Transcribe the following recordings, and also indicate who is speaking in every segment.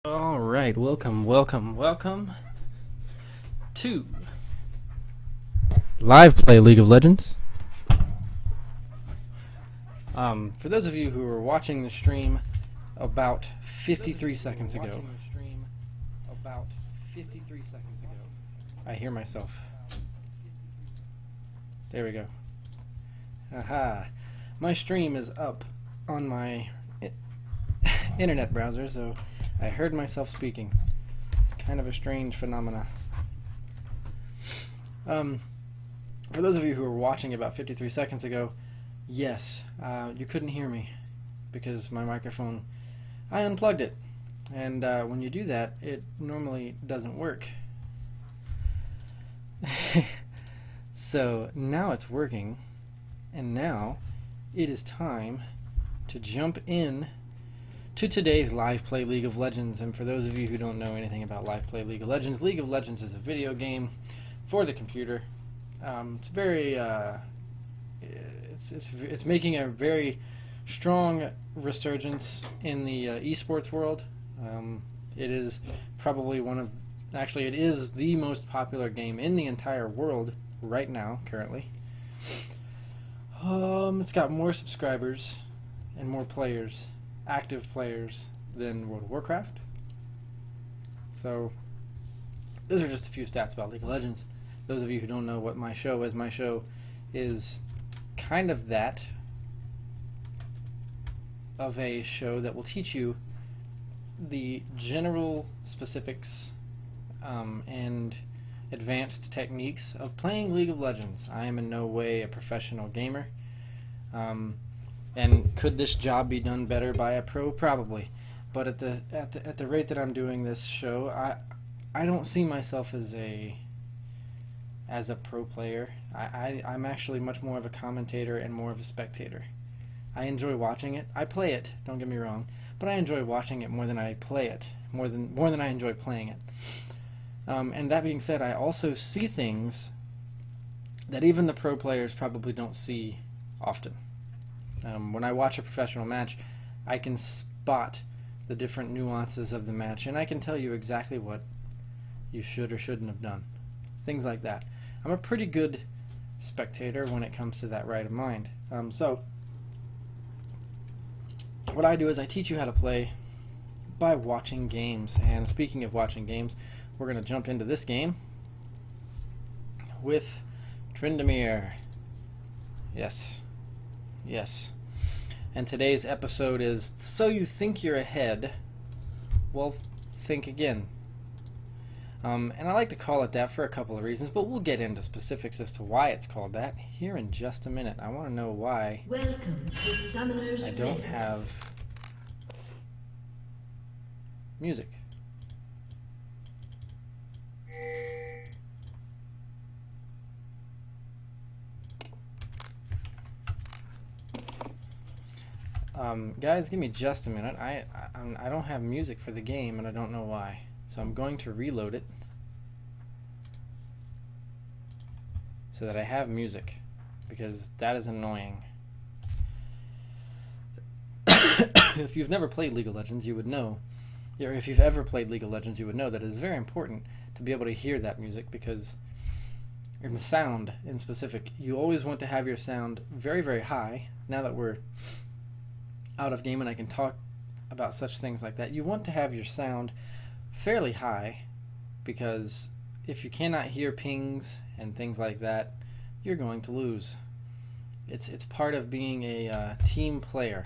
Speaker 1: All right, welcome to Live Play League of Legends. For those of you who were watching the stream about 53 seconds ago, I hear myself. There we go. Aha. My stream is up on my internet browser, so I heard myself speaking. It's kind of a strange phenomena. For those of you who were watching about 53 seconds ago, yes, you couldn't hear me because my microphone, I unplugged it. And when you do that, it normally doesn't work. So now it's working, and now it is time to jump in to today's Live Play League of Legends. And for those of you who don't know anything about Live Play League of Legends is a video game for the computer. It's very it's making a very strong resurgence in the esports world. It is probably it is the most popular game in the entire world right now, currently. It's got more subscribers and more players, active players, than World of Warcraft. So those are just a few stats about League of Legends. Those of you who don't know what my show is kind of that of a show that will teach you the general specifics and advanced techniques of playing League of Legends. I am in no way a professional gamer. And could this job be done better by a pro? Probably. But at the rate that I'm doing this show, I don't see myself as a pro player. I'm actually much more of a commentator and more of a spectator. I enjoy watching it. I play it, don't get me wrong, but I enjoy watching it more than I play it, more than I enjoy playing it. And that being said, I also see things that even the pro players probably don't see often. When I watch a professional match, I can spot the different nuances of the match, and I can tell you exactly what you should or shouldn't have done. Things like that. I'm a pretty good spectator when it comes to that right of mind. So, what I do is I teach you how to play by watching games. And speaking of watching games, we're going to jump into this game with Tryndamere. Yes. Yes. And today's episode is So You Think You're Ahead? Well, think again. And I like to call it that for a couple of reasons, but we'll get into specifics as to why it's called that here in just a minute. I want to know why
Speaker 2: Welcome to Summoner's
Speaker 1: I don't
Speaker 2: Rift.
Speaker 1: have music. Guys, give me just a minute. I don't have music for the game, and I don't know why. So I'm going to reload it so that I have music, because that is annoying. If you've never played League of Legends, you would know, or if you've ever played League of Legends, you would know that it is very important to be able to hear that music, because in the sound in specific, you always want to have your sound very, very high. Now that we're out of game and I can talk about such things like that, you want to have your sound fairly high, because if you cannot hear pings and things like that, you're going to lose. It's part of being a team player.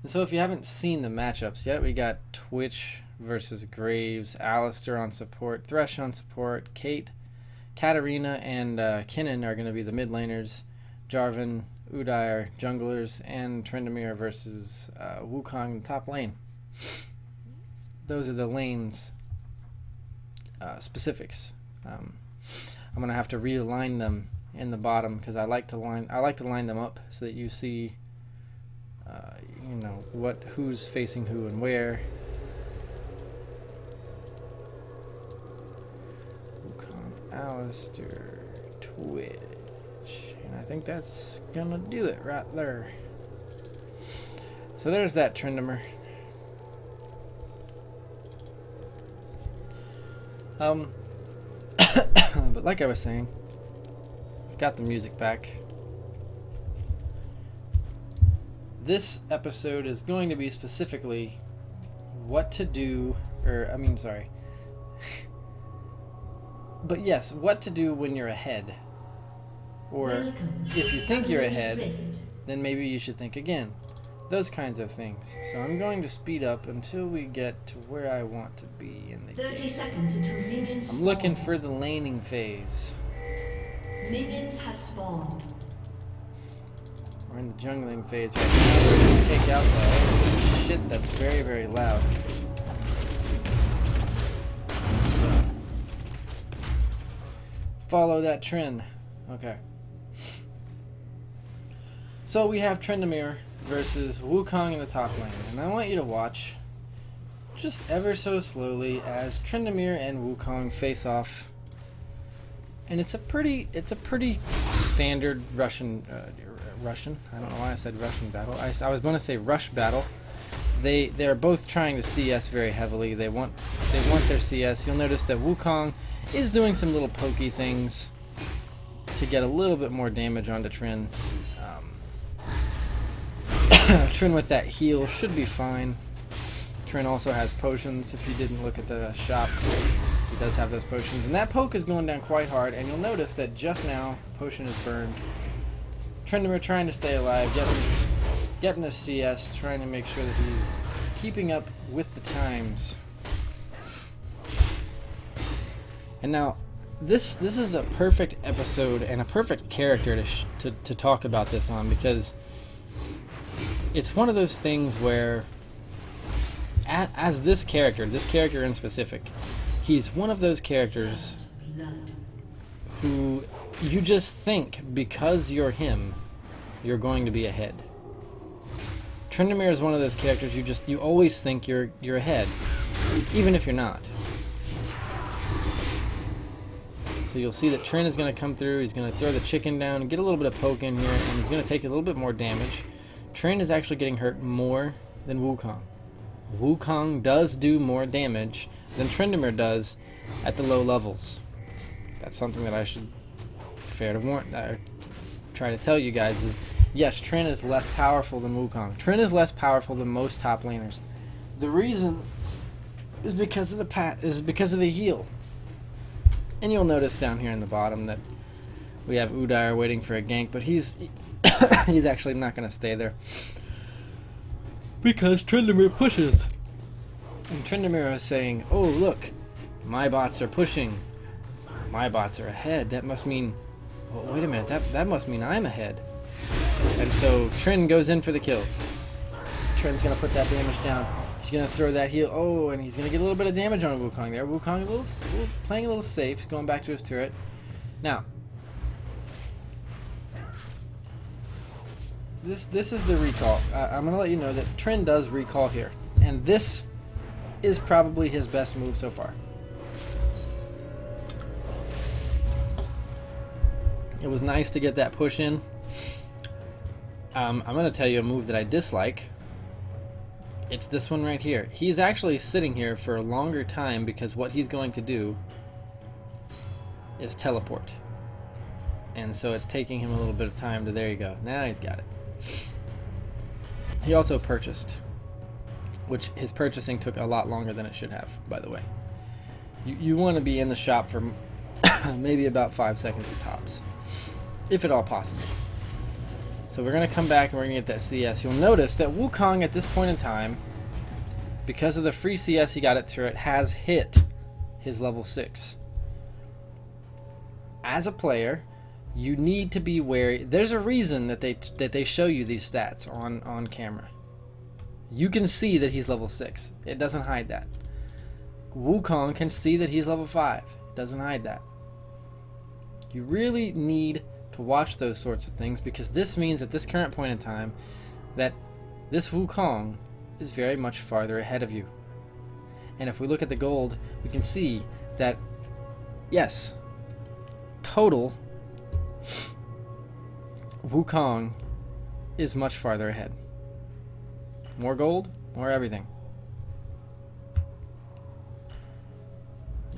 Speaker 1: And so if you haven't seen the matchups yet, we got Twitch versus Graves, Alistair on support, Thresh on support, Kate, Katarina, and Kinnan are going to be the mid laners, Jarvan, Udyr are junglers, and Tryndamere versus Wukong in the top lane. Those are the lanes specifics. I'm going to have to realign them in the bottom, because I like to line them up so that you see who's facing who and where. Wukong, Alistair, Twitch, And I think that's gonna do it right there. So there's that Tryndamere. But like I was saying, I've got the music back. This episode is going to be specifically what to do, but yes, what to do when you're ahead. Or if you think you're ahead, then maybe you should think again. Those kinds of things. So I'm going to speed up until we get to where I want to be in the
Speaker 2: 30
Speaker 1: game.
Speaker 2: seconds until minions
Speaker 1: I'm looking for the laning phase.
Speaker 2: Minions have spawned.
Speaker 1: We're in the jungling phase right now. We're going to take out the shit that's very, very loud. Follow that trend. Okay. So we have Tryndamere versus Wukong in the top lane. And I want you to watch just ever so slowly as Tryndamere and Wukong face off. And it's a pretty standard Russian, I don't know why I said Russian battle. I was going to say rush battle. They're both trying to CS very heavily. They want their CS. You'll notice that Wukong is doing some little pokey things to get a little bit more damage onto Trin. Trin with that heal should be fine. Trin also has potions. If you didn't look at the shop, he does have those potions. And that poke is going down quite hard, and you'll notice that just now, potion is burned. Tryndamere trying to stay alive, getting his CS, trying to make sure that he's keeping up with the times. And now, this is a perfect episode and a perfect character to talk about this on, because it's one of those things where, as this character in specific, he's one of those characters who you just think because you're him, you're going to be ahead. Tryndamere is one of those characters you always think you're ahead, even if you're not. So you'll see that Trin is going to come through, he's going to throw the chicken down and get a little bit of poke in here, and he's going to take a little bit more damage. Trin is actually getting hurt more than Wukong. Wukong does do more damage than Tryndamere does at the low levels. That's something that I should try to tell you guys is, yes, Trin is less powerful than Wukong. Trin is less powerful than most top laners. The reason is because of the heal. And you'll notice down here in the bottom that we have Udyr waiting for a gank, but he's actually not going to stay there because Tryndamere pushes. And Tryndamere is saying, "Oh, look, my bots are pushing. My bots are ahead. That must mean, well, wait a minute, that must mean I'm ahead." And so Trin goes in for the kill. Trin's going to put that damage down. He's going to throw that heal. Oh, and he's going to get a little bit of damage on Wukong there. Wukong playing a little safe. He's going back to his turret. Now, this is the recall. I'm going to let you know that Trin does recall here. And this is probably his best move so far. It was nice to get that push in. I'm going to tell you a move that I dislike. It's this one right here. He's actually sitting here for a longer time because what he's going to do is teleport. And so it's taking him a little bit of time to, there you go. Now he's got it. He also purchased, which his purchasing took a lot longer than it should have, by the way. You want to be in the shop for maybe about 5 seconds at tops, if at all possible. So we're going to come back and we're going to get that CS. You'll notice that Wukong at this point in time, because of the free CS he got at turret, has hit his level 6. As a player, you need to be wary. There's a reason that they show you these stats on camera. You can see that he's level 6. It doesn't hide that. Wukong can see that he's level 5. It doesn't hide that. You really need to watch those sorts of things, because this means at this current point in time that this Wukong is very much farther ahead of you. And if we look at the gold, we can see that, yes, total Wukong is much farther ahead. More gold, more everything.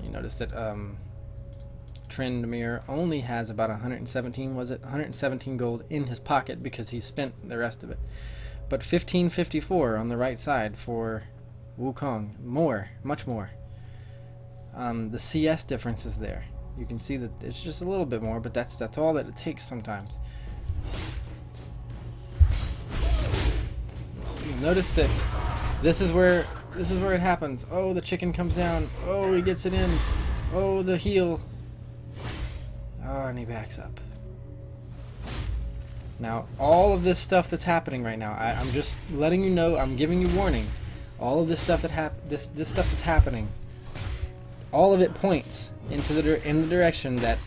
Speaker 1: You notice that Tryndamere only has about 117, was it? 117 gold in his pocket because he spent the rest of it. But 1554 on the right side for Wukong. More, much more. The CS difference is there. You can see that it's just a little bit more, but that's all that it takes sometimes. Notice that this is where it happens. Oh, the chicken comes down. Oh, he gets it in. Oh, the heal. Oh, and he backs up. Now, all of this stuff that's happening right now, I'm just letting you know. I'm giving you warning. All of this stuff this stuff that's happening, all of it points in the direction that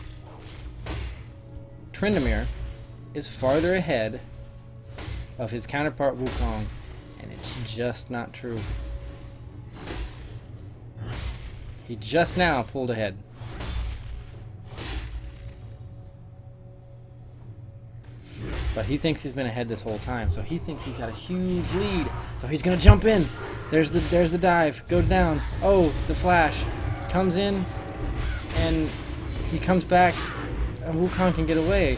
Speaker 1: Tryndamere is farther ahead of his counterpart Wukong, and it's just not true. He just now pulled ahead. But he thinks he's been ahead this whole time, so he thinks he's got a huge lead. So he's gonna jump in. There's the dive. Go down. Oh, the flash comes in, and he comes back, and Wukong can get away.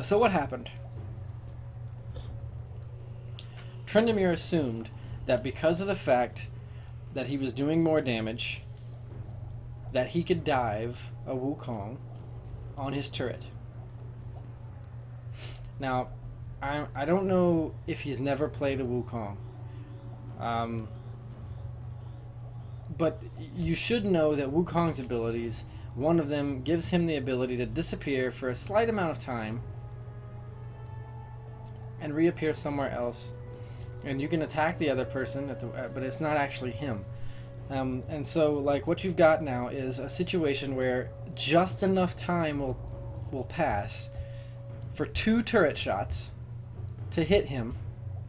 Speaker 1: So what happened? Tryndamere assumed that because of the fact that he was doing more damage, that he could dive a Wukong on his turret. Now, I don't know if he's never played a Wukong, but you should know that Wukong's abilities, one of them gives him the ability to disappear for a slight amount of time and reappear somewhere else. And you can attack the other person, but it's not actually him. And so, like, what you've got now is a situation where just enough time will pass for 2 turret shots to hit him,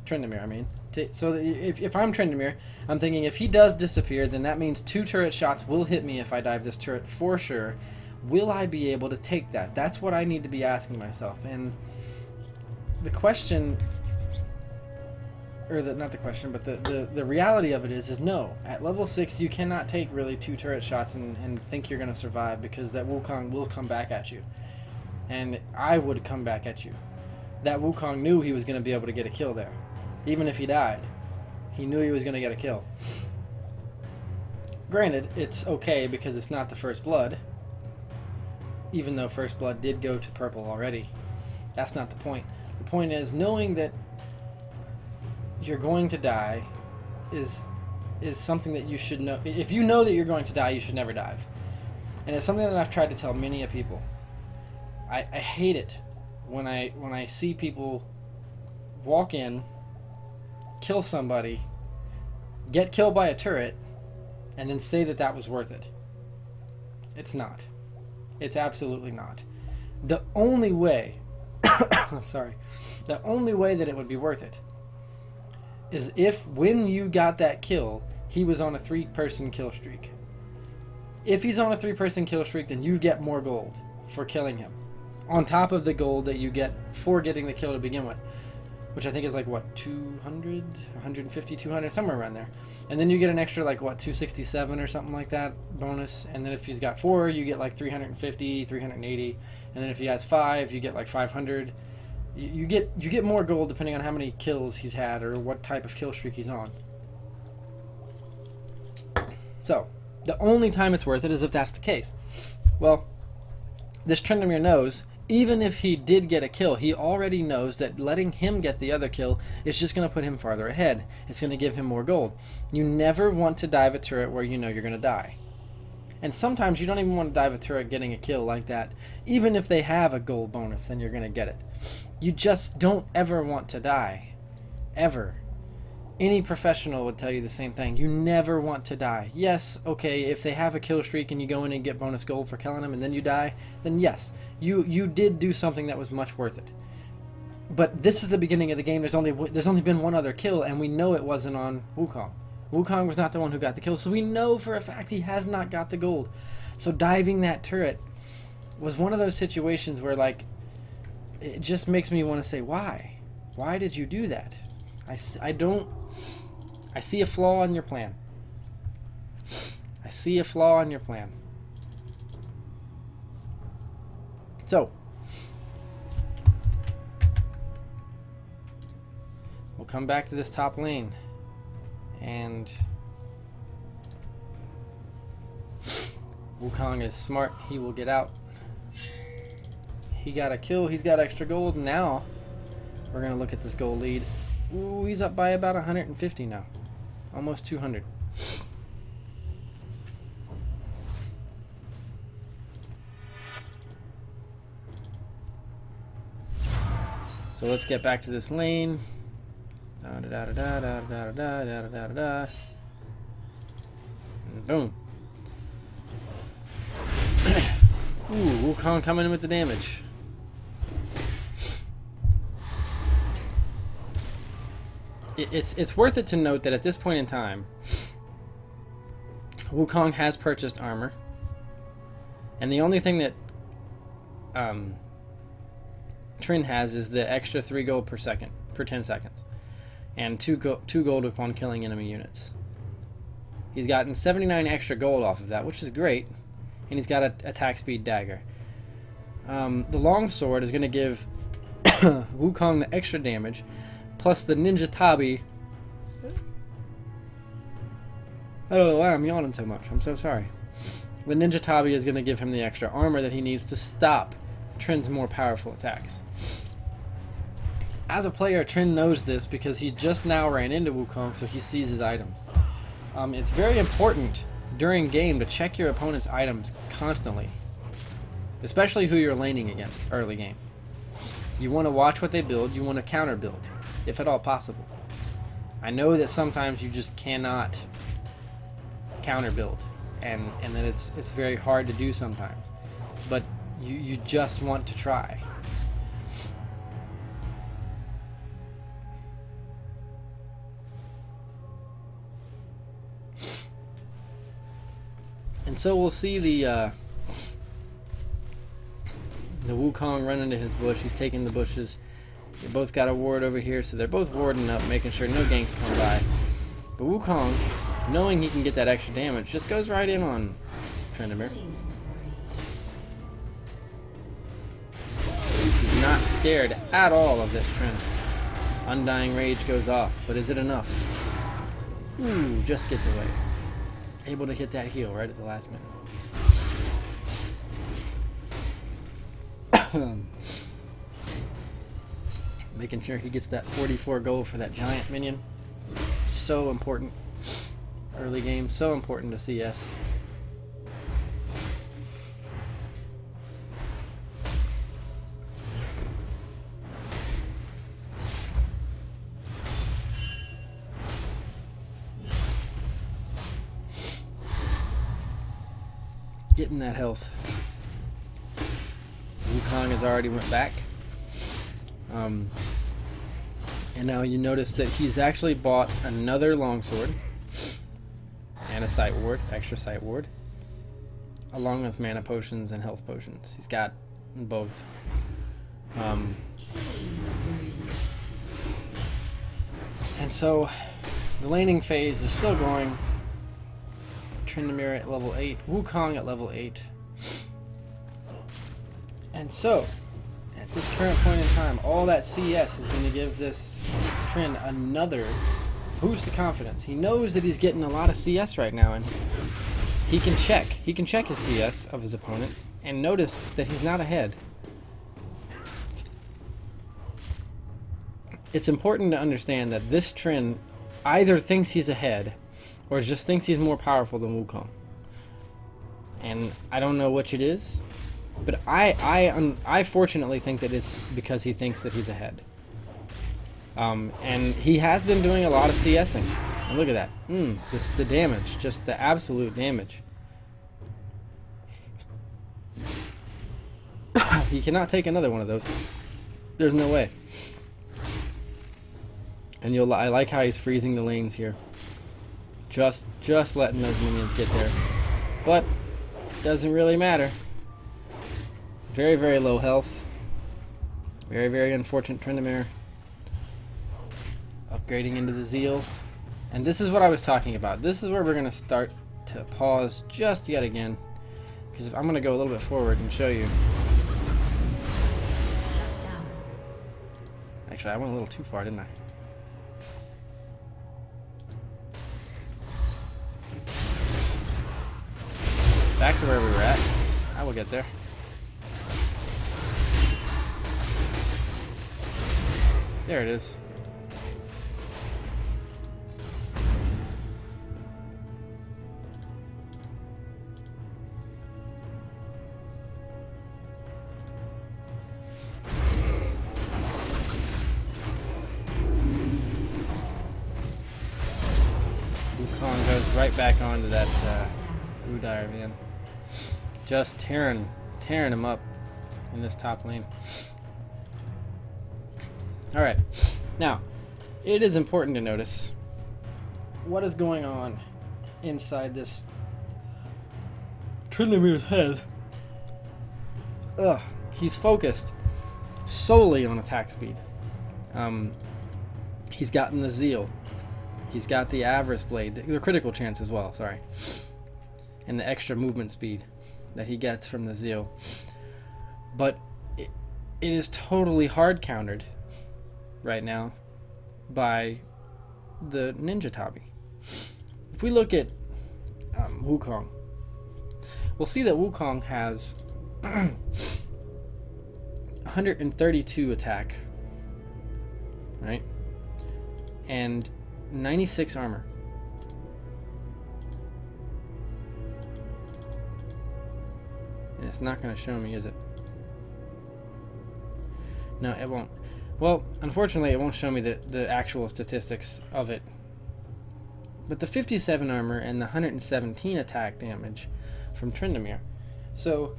Speaker 1: Tryndamere, I mean. So that if I'm Tryndamere, I'm thinking if he does disappear, then that means 2 turret shots will hit me if I dive this turret for sure. Will I be able to take that? That's what I need to be asking myself. And the question... not the question, but the reality of it is no. At level 6, you cannot take really 2 turret shots and think you're going to survive, because that Wukong will come back at you. And I would come back at you. That Wukong knew he was going to be able to get a kill there. Even if he died, he knew he was going to get a kill. Granted, it's okay because it's not the First Blood. Even though First Blood did go to purple already. That's not the point. The point is knowing that you're going to die is something that you should know. If you know that you're going to die, you should never dive. And it's something that I've tried to tell many of people. I hate it when I see people walk in, kill somebody, get killed by a turret, and then say that that was worth it. It's not. It's absolutely not. The only way the only way that it would be worth it is if, when you got that kill, he was on a 3-person kill streak. If he's on a 3-person kill streak, then you get more gold for killing him, on top of the gold that you get for getting the kill to begin with, which I think is like, what, 200, 150, 200, somewhere around there. And then you get an extra, like, what, 267 or something like that bonus. And then if he's got 4, you get like 350, 380. And then if he has 5, you get like 500. You get more gold depending on how many kills he's had or what type of kill streak he's on. So, the only time it's worth it is if that's the case. Well, this Tryndamere knows, even if he did get a kill, he already knows that letting him get the other kill is just going to put him farther ahead. It's going to give him more gold. You never want to dive a turret where you know you're going to die. And sometimes you don't even want to dive a turret getting a kill like that. Even if they have a gold bonus, then you're going to get it. You just don't ever want to die. Ever. Any professional would tell you the same thing. You never want to die. Yes, okay, if they have a kill streak and you go in and get bonus gold for killing them and then you die, then yes, you did do something that was much worth it. But this is the beginning of the game. There's only been one other kill, and we know it wasn't on Wukong. Wukong was not the one who got the kill, so we know for a fact he has not got the gold. So diving that turret was one of those situations where, like, it just makes me want to say, why? Why did you do that? I see a flaw in your plan. I see a flaw in your plan. So, we'll come back to this top lane. And Wukong is smart. He will get out. He got a kill. He's got extra gold. Now, we're going to look at this gold lead. Ooh, he's up by about 150 now. Almost 200. So let's get back to this lane. And boom. Ooh, Wukong coming in with the damage. It's worth it to note that at this point in time, Wukong has purchased armor, and the only thing that Trin has is the extra 3 gold per second per 10 seconds, and 2 gold upon killing enemy units. He's gotten 79 extra gold off of that, which is great, and he's got a attack speed dagger. The longsword is going to give Wukong the extra damage, plus the Ninja Tabi. I don't know why I'm yawning so much. I'm so sorry. The Ninja Tabi is going to give him the extra armor that he needs to stop Trin's more powerful attacks. As a player, Trin knows this because he just now ran into Wukong, so he sees his items. It's very important during game to check your opponent's items constantly, especially who you're laning against early game. You want to watch what they build. You want to counter build, if at all possible. I know that sometimes you just cannot counter build, and that it's very hard to do sometimes, but you just want to try. And so we'll see the Wukong run into his bush. He's taking the bushes. They both got a ward over here, so they're both warding up, making sure no ganks come by. But Wukong, knowing he can get that extra damage, just goes right in on Tryndamere. He's not scared at all of this Trin. Undying Rage goes off, but is it enough? Ooh, just gets away. Able to hit that heal right at the last minute. Making sure he gets that 44 gold for that giant minion. So important. Early game, so important to CS. Getting that health. Wukong has already went back. And now you notice that he's actually bought another longsword and a sight ward, extra sight ward, along with mana potions and health potions. He's got both. And so the laning phase is still going. Tryndamere at level 8, Wukong at level 8. And so, at this current point in time, all that CS is going to give this Trin another boost of confidence. He knows that he's getting a lot of CS right now, and he can check. He can check his CS of his opponent and notice that he's not ahead. It's important to understand that this Trin either thinks he's ahead or just thinks he's more powerful than Wukong. And I don't know which it is, but I fortunately think that it's because he thinks that he's ahead. And he has been doing a lot of CSing. And look at that. Just the damage, just the absolute damage. He cannot take another one of those. There's no way. And I like how he's freezing the lanes here. Just letting those minions get there. But doesn't really matter. Very, very low health. Very, very unfortunate Tryndamere. Upgrading into the Zeal. And this is what I was talking about. This is where we're going to start to pause just yet again. Because if I'm going to go a little bit forward and show you. Actually, I went a little too far, didn't I? Back to where we were at. I will get there. There it is. Wukong goes right back onto that Udyr, man. Just tearing him up in this top lane. Alright, now, it is important to notice what is going on inside this Tryndamere's head. Ugh, he's focused solely on attack speed. He's gotten the Zeal. He's got the Avarice Blade, the critical chance as well, sorry. And the extra movement speed that he gets from the Zeal. But it is totally hard countered right now by the Ninja Tabi. If we look at Wukong, we'll see that Wukong has 132 attack, right? And 96 armor. And it's not going to show me, is it? No, it won't. Well, unfortunately, it won't show me the actual statistics of it. But the 57 armor and the 117 attack damage from Tryndamere. So,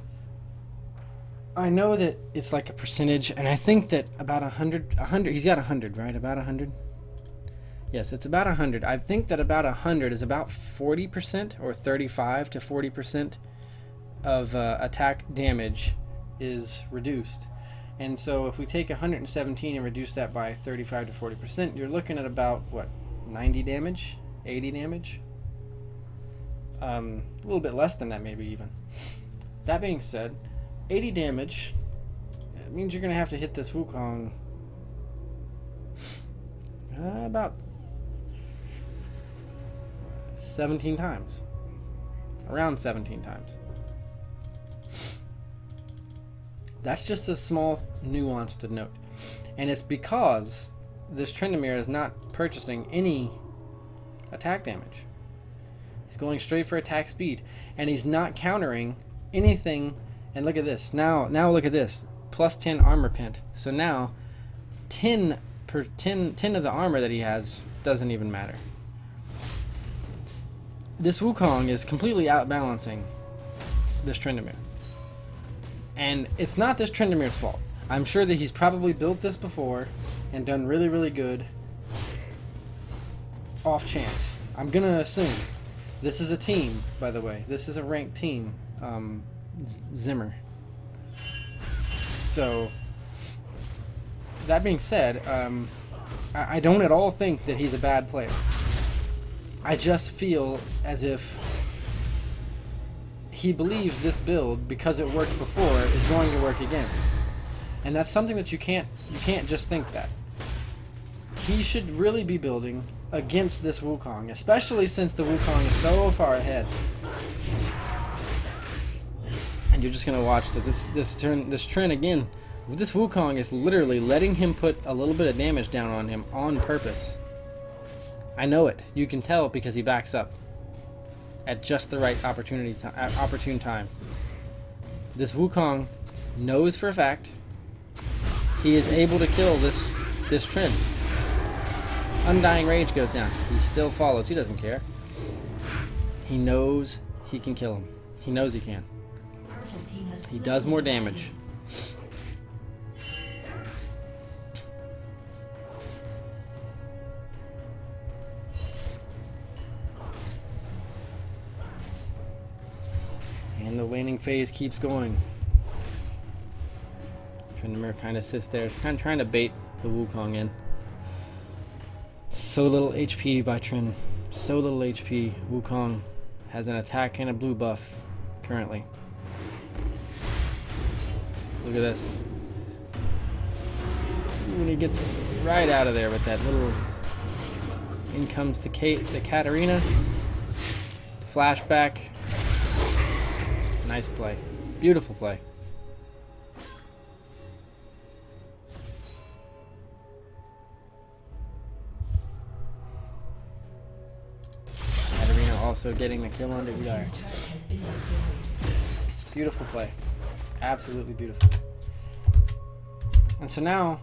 Speaker 1: I know that it's like a percentage, and I think that about 100, he's got 100, right? About 100? Yes, it's about 100. I think that about 100 is about 40% or 35 to 40% of attack damage is reduced. And so if we take 117 and reduce that by 35 to 40%, you're looking at about, what, 90 damage? 80 damage? A little bit less than that maybe even. That being said, 80 damage, it means you're going to have to hit this Wukong about 17 times. Around 17 times. That's just a small nuance to note. And it's because this Tryndamere is not purchasing any attack damage. He's going straight for attack speed. And he's not countering anything. And look at this. Now look at this. Plus 10 armor pent. So now 10 of the armor that he has doesn't even matter. This Wukong is completely outbalancing this Tryndamere. And it's not this Tryndamere's fault. I'm sure that he's probably built this before and done really, really good off chance. I'm going to assume. This is a team, by the way. This is a ranked team. Zimmer. So, that being said, I don't at all think that he's a bad player. I just feel as if he believes this build, because it worked before, is going to work again. And that's something that you can't just think that. He should really be building against this Wukong, especially since the Wukong is so far ahead. And you're just gonna watch that this turn again. This Wukong is literally letting him put a little bit of damage down on him on purpose. I know it. You can tell because he backs up at just the right opportune time. This Wukong knows for a fact he is able to kill this Trynd. Undying Rage goes down. He still follows. He doesn't care. He knows he can kill him. He knows he can. He does more damage. laning phase keeps going. Tryndamere kind of sits there, kind of trying to bait the Wukong in. So little HP by Trin. So little HP. Wukong has an attack and a blue buff currently. Look at this. When he gets right out of there with that little... In comes the Katarina. Flashback. Nice play. Beautiful play. Katarina also getting the kill on Vidar. Beautiful play. Absolutely beautiful. And so now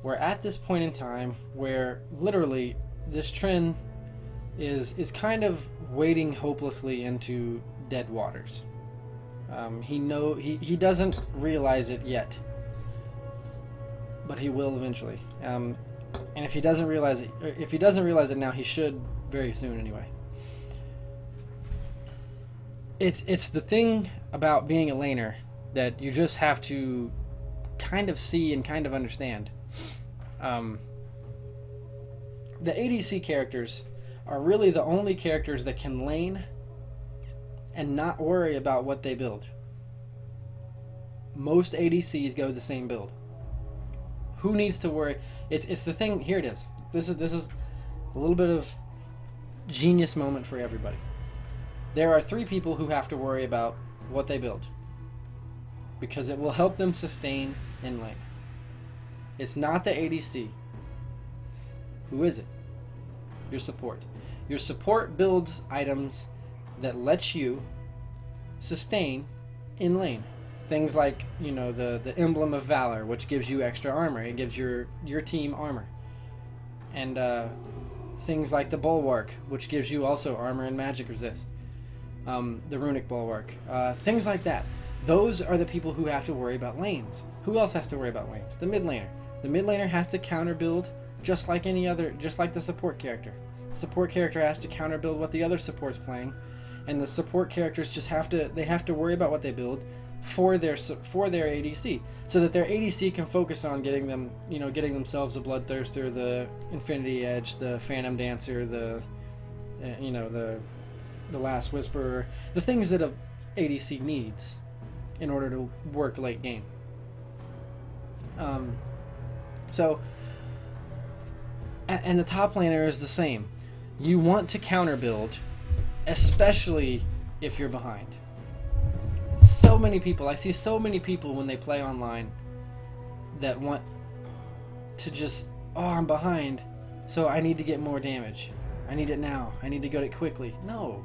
Speaker 1: we're at this point in time where literally this Trin is kind of wading hopelessly into dead waters. He doesn't realize it yet, but he will eventually. And if he doesn't realize it now, he should very soon anyway. It's the thing about being a laner that you just have to kind of see and kind of understand. The ADC characters are really the only characters that can lane and not worry about what they build. Most ADCs go the same build. Who needs to worry? It's the thing. Here it is. This is a little bit of genius moment for everybody. There are 3 people who have to worry about what they build because it will help them sustain in lane. It's not the ADC. Who is it? Your support. Your support builds items that let you sustain in lane. Things like, you know, the Emblem of Valor, which gives you extra armor. It gives your team armor. And things like the Bulwark, which gives you also armor and magic resist. The Runic Bulwark. Things like that. Those are the people who have to worry about lanes. Who else has to worry about lanes? The mid laner. The mid laner has to counter build just like any other, just like the support character. The support character has to counter build what the other support's playing, and the support characters just have to worry about what they build for their ADC, so that their ADC can focus on getting themselves a Bloodthirster, the Infinity Edge, the Phantom Dancer, the Last Whisperer, the things that a ADC needs in order to work late game. And the top laner is the same. You want to counter build, especially if you're behind. So many people, I see so many people when they play online that want to just, oh, I'm behind, so I need to get more damage. I need it now. I need to get it quickly. No,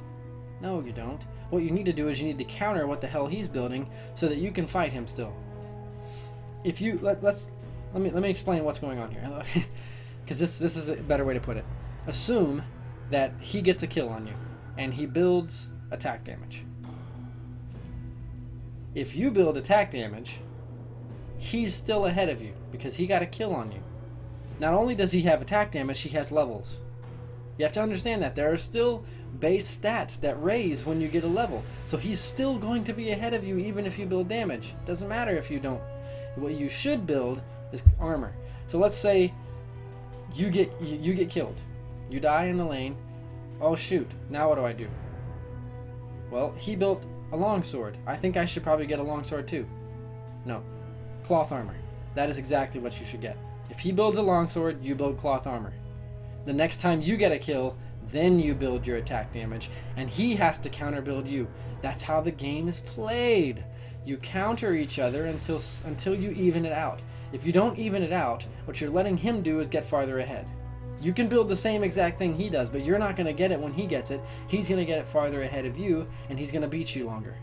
Speaker 1: you don't. What you need to do is you need to counter what the hell he's building so that you can fight him still. If you let me explain what's going on here, because this is a better way to put it. Assume that he gets a kill on you and he builds attack damage. If you build attack damage, he's still ahead of you because he got a kill on you. Not only does he have attack damage, he has levels. You have to understand that there are still base stats that raise when you get a level. So he's still going to be ahead of you even if you build damage. Doesn't matter if you don't. What you should build is armor. So let's say you get killed. You die in the lane. Oh shoot, now what do I do? Well, he built a longsword. I think I should probably get a longsword too. No. Cloth armor. That is exactly what you should get. If he builds a longsword, you build cloth armor. The next time you get a kill, then you build your attack damage, and he has to counter build you. That's how the game is played. You counter each other until you even it out. If you don't even it out, what you're letting him do is get farther ahead. You can build the same exact thing he does, but you're not going to get it when he gets it. He's going to get it farther ahead of you, and he's going to beat you longer.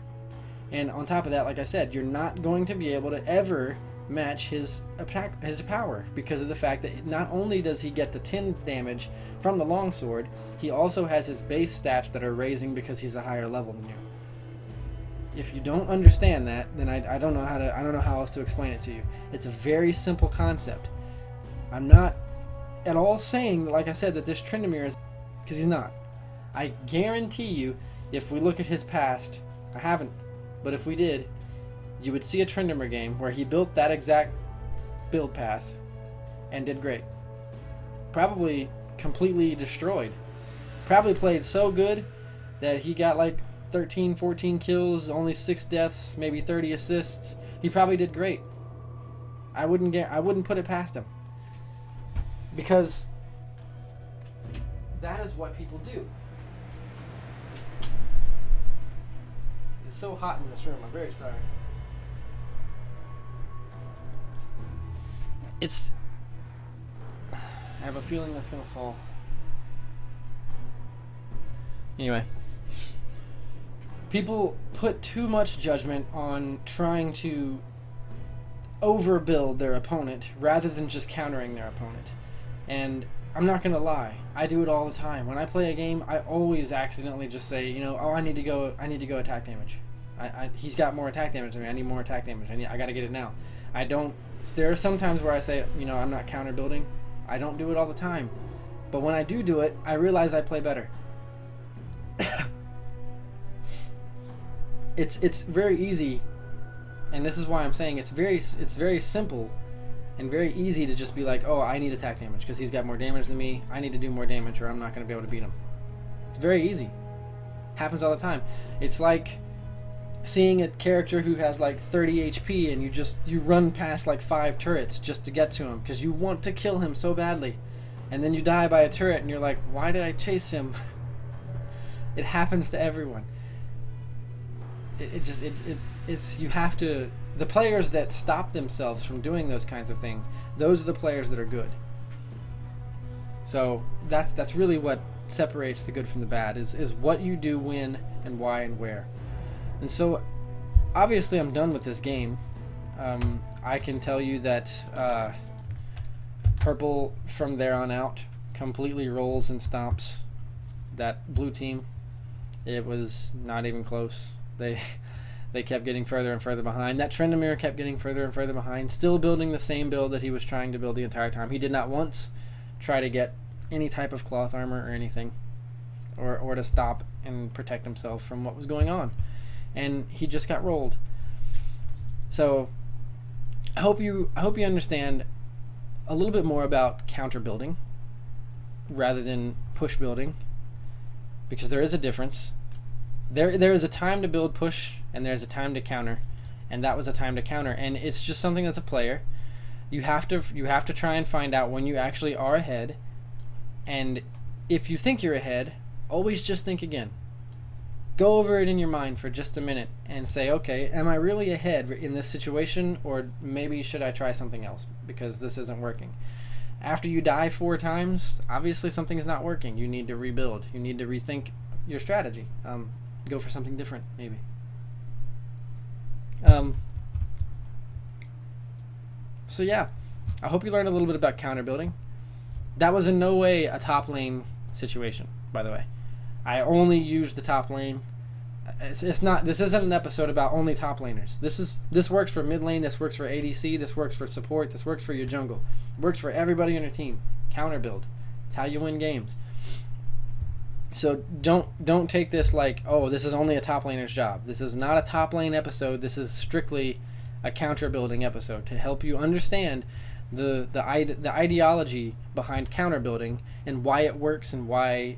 Speaker 1: And on top of that, like I said, you're not going to be able to ever match his power because of the fact that not only does he get the 10 damage from the longsword, he also has his base stats that are raising because he's a higher level than you. If you don't understand that, then I don't know how else to explain it to you. It's a very simple concept. I'm not at all saying, like I said, that this Tryndamere is, because he's not. I guarantee you, if we look at his past, I haven't but if we did, you would see a Tryndamere game where he built that exact build path and did great. Probably completely destroyed. Probably played so good that he got like 13, 14 kills, only 6 deaths, maybe 30 assists. He probably did great. I wouldn't put it past him. Because that is what people do. It's so hot in this room. I'm very sorry. I have a feeling that's gonna fall. Anyway. People put too much judgment on trying to overbuild their opponent rather than just countering their opponent. And I'm not gonna lie, I do it all the time. When I play a game, I always accidentally just say, you know, oh, I need to go attack damage. He's got more attack damage than me. I need more attack damage. I gotta get it now. I don't. There are some times where I say, you know, I'm not counter building. I don't do it all the time, but when I do it, I realize I play better. It's very easy, and this is why I'm saying it's very simple and very easy to just be like, oh, I need attack damage because he's got more damage than me. I need to do more damage or I'm not going to be able to beat him. It's very easy. Happens all the time. It's like seeing a character who has like 30 HP and you run past like 5 turrets just to get to him because you want to kill him so badly, and then you die by a turret and you're like, why did I chase him? It happens to everyone. It's you have to. The players that stop themselves from doing those kinds of things, those are the players that are good. So that's really what separates the good from the bad, is what you do when and why and where. And so obviously I'm done with this game. I can tell you that purple from there on out completely rolls and stomps that blue team. It was not even close. They kept getting further and further behind. That Tryndamere kept getting further and further behind, still building the same build that he was trying to build the entire time. He did not once try to get any type of cloth armor or anything, or to stop and protect himself from what was going on. And he just got rolled. So I hope you understand a little bit more about counter building rather than push building, because there is a difference. There is a time to build push and there's a time to counter, and that was a time to counter, and it's just something that's a player. You have to try and find out when you actually are ahead, and if you think you're ahead, always just think again. Go over it in your mind for just a minute and say, okay, am I really ahead in this situation, or maybe should I try something else because this isn't working? After you die 4 times, obviously something is not working. You need to rebuild. You need to rethink your strategy. Go for something different, maybe. So yeah, I hope you learned a little bit about counter building. That was in no way a top lane situation, by the way. I only used the top lane. It's not. This isn't an episode about only top laners. This works for mid lane. This works for ADC. This works for support. This works for your jungle. It works for everybody on your team. Counter build. It's how you win games. So don't take this like, oh, this is only a top laner's job. This is not a top lane episode. This is strictly a counter building episode to help you understand the ideology behind counter building and why it works and why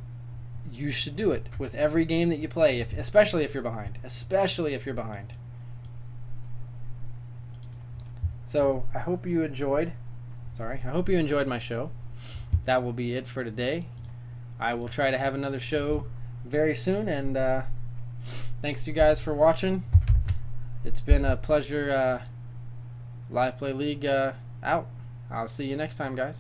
Speaker 1: you should do it with every game that you play, especially if you're behind. Especially if you're behind. So I hope you enjoyed. I hope you enjoyed my show. That will be it for today. I will try to have another show very soon, and thanks to you guys for watching. It's been a pleasure. Live Play League out. I'll see you next time, guys.